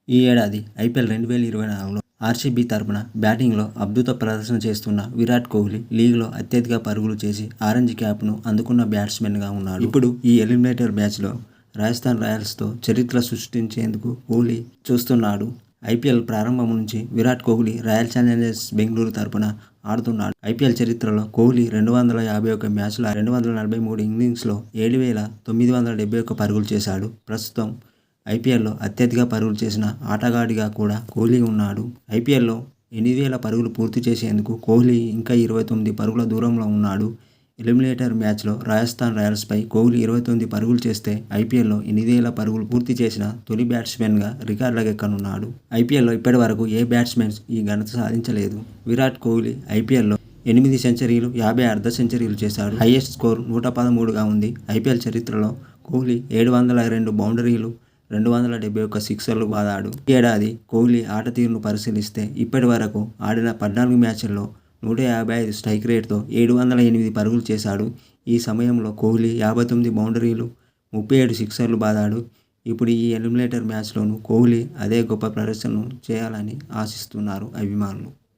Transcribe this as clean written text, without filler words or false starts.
ఈ ఏడాది IPL 2024లో RCB తరపున బ్యాటింగ్లో అద్భుత ప్రదర్శన చేస్తున్న విరాట్ కోహ్లీ లీగ్లో అత్యధిక పరుగులు చేసి ఆరెంజ్ క్యాప్ను అందుకున్న బ్యాట్స్మెన్గా ఉన్నాడు. ఇప్పుడు ఈ ఎలిమినేటర్ మ్యాచ్లో రాజస్థాన్ రాయల్స్తో చరిత్ర సృష్టించేందుకు కోహ్లీ చూస్తున్నాడు. ఐపీఎల్ ప్రారంభం నుంచి విరాట్ కోహ్లీ రాయల్ ఛాలెంజర్స్ బెంగళూరు తరపున ఆడుతున్నాడు. ఐపీఎల్ చరిత్రలో కోహ్లీ 251 మ్యాచ్ల 243 ఇన్నింగ్స్లో 7,971 పరుగులు చేశాడు. ప్రస్తుతం ఐపీఎల్లో అత్యధిక పరుగులు చేసిన ఆటగాడిగా కూడా కోహ్లీ ఉన్నాడు. ఐపీఎల్లో 8,000 పరుగులు పూర్తి చేసేందుకు కోహ్లీ ఇంకా 29 పరుగుల దూరంలో ఉన్నాడు. ఎలిమినేటర్ మ్యాచ్లో రాజస్థాన్ రాయల్స్పై కోహ్లీ 29 పరుగులు చేస్తే ఐపీఎల్లో 8,000 పరుగులు పూర్తి చేసిన తొలి బ్యాట్స్మెన్గా రికార్డులకెక్కనున్నాడు. ఐపీఎల్లో ఇప్పటివరకు ఏ బ్యాట్స్మెన్ ఈ ఘనత సాధించలేదు. విరాట్ కోహ్లీ ఐపీఎల్లో 8 సెంచరీలు, 50 అర్ధ సెంచరీలు చేశాడు. హైయెస్ట్ స్కోర్ 113గా ఉంది. ఐపీఎల్ చరిత్రలో కోహ్లీ 702 బౌండరీలు, 271 సిక్సర్లు బాదాడు. ఈ ఏడాది కోహ్లీ ఆట తీరును పరిశీలిస్తే ఇప్పటి వరకు ఆడిన 14 మ్యాచ్ల్లో 155 స్ట్రైక్ రేట్తో 708 పరుగులు చేశాడు. ఈ సమయంలో కోహ్లీ 59 బౌండరీలు, 37 సిక్సర్లు బాదాడు. ఇప్పుడు ఈ ఎలిమినేటర్ మ్యాచ్లోనూ కోహ్లీ అదే గొప్ప ప్రదర్శనను చేయాలని ఆశిస్తున్నారు అభిమానులు.